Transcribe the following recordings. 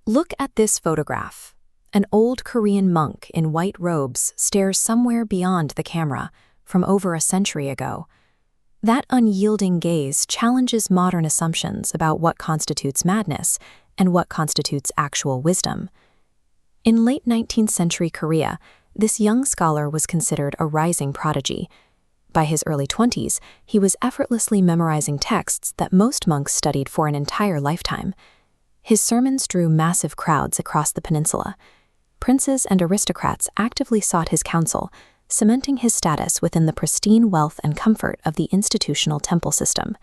Look at this photograph. An old Korean monk in white robes stares somewhere beyond the camera from over a century ago. That unyielding gaze challenges modern assumptions about what constitutes madness and what constitutes actual wisdom. In late 19th century Korea, this young scholar was considered a rising prodigy. By his early 20s, he was effortlessly memorizing texts that most monks studied for an entire lifetime. His sermons drew massive crowds across the peninsula. Princes and aristocrats actively sought his counsel, cementing his status within the pristine wealth and comfort of the institutional temple system.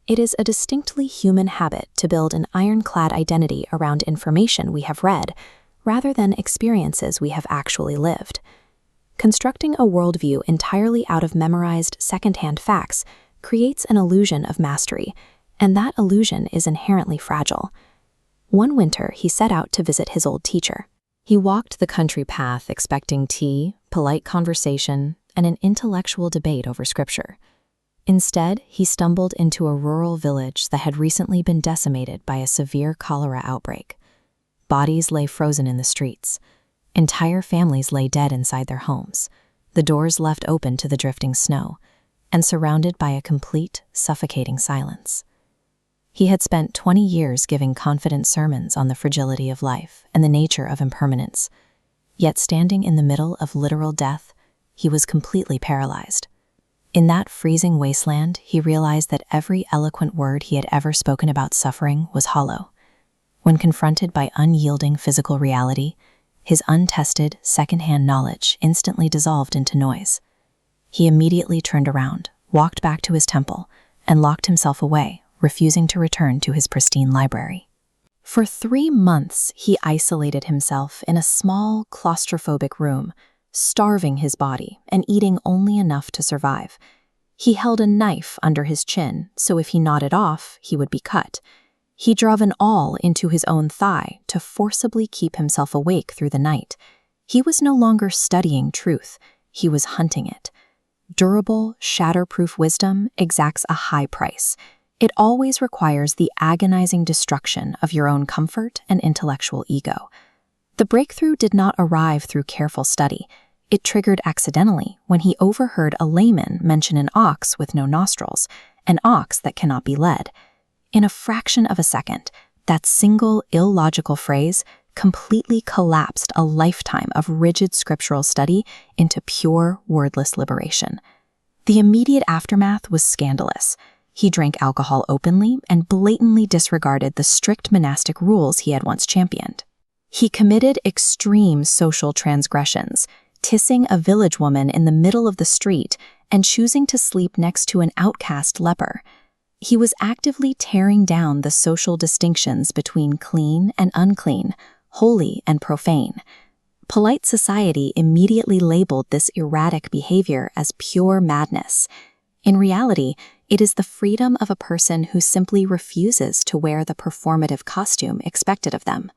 It is a distinctly human habit to build an ironclad identity around information we have read, rather than experiences we have actually lived. Constructing a worldview entirely out of memorized second-hand facts creates an illusion of mastery, and that illusion is inherently fragile. One winter, he set out to visit his old teacher. He walked the country path expecting tea, polite conversation, and an intellectual debate over scripture. Instead, he stumbled into a rural village that had recently been decimated by a severe cholera outbreak. Bodies lay frozen in the streets. Entire families lay dead inside their homes, the doors left open to the drifting snow, and surrounded by a complete, suffocating silence. He had spent 20 years giving confident sermons on the fragility of life and the nature of impermanence. Yet standing in the middle of literal death, he was completely paralyzed. In that freezing wasteland, he realized that every eloquent word he had ever spoken about suffering was hollow. When confronted by unyielding physical reality, his untested, second-hand knowledge instantly dissolved into noise. He immediately turned around, walked back to his temple, and locked himself away, refusing to return to his pristine library. For 3 months, he isolated himself in a small, claustrophobic room, starving his body and eating only enough to survive. He held a knife under his chin, so if he gnawed it off, he would be cut. He drove an awl into his own thigh to forcibly keep himself awake through the night. He was no longer studying truth, he was hunting it. Durable, shatterproof wisdom exacts a high price. It always requires the agonizing destruction of your own comfort and intellectual ego. The breakthrough did not arrive through careful study. It triggered accidentally when he overheard a layman mention an ox with no nostrils, an ox that cannot be led. In a fraction of a second, that single illogical phrase completely collapsed a lifetime of rigid scriptural study into pure, wordless liberation. The immediate aftermath was scandalous. He drank alcohol openly and blatantly disregarded the strict monastic rules he had once championed. He committed extreme social transgressions, tissing a village woman in the middle of the street and choosing to sleep next to an outcast leper. He was actively tearing down the social distinctions between clean and unclean, holy and profane. Polite society immediately labeled this erratic behavior as pure madness. In reality, it is the freedom of a person who simply refuses to wear the performative costume expected of them.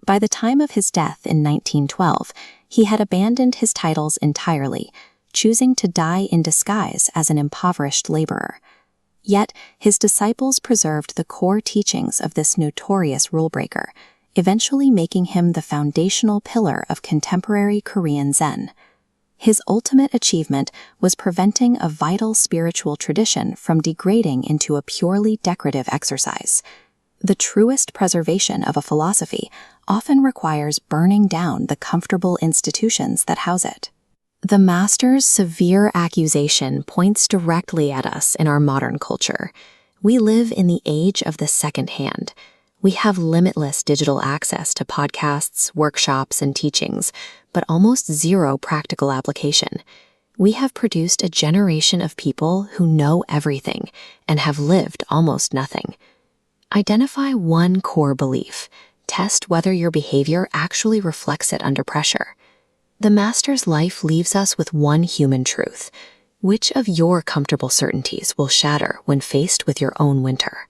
By the time of his death in 1912, he had abandoned his titles entirely, choosing to die in disguise as an impoverished laborer. Yet, his disciples preserved the core teachings of this notorious rule-breaker, eventually making him the foundational pillar of contemporary Korean Zen. His ultimate achievement was preventing a vital spiritual tradition from degrading into a purely decorative exercise. The truest preservation of a philosophy often requires burning down the comfortable institutions that house it. The master's severe accusation points directly at us in our modern culture. We live in the age of the second hand. We have limitless digital access to podcasts, workshops, and teachings, but almost zero practical application. We have produced a generation of people who know everything and have lived almost nothing. Identify one core belief. Test whether your behavior actually reflects it under pressure. The master's life leaves us with one human truth. Which of your comfortable certainties will shatter when faced with your own winter?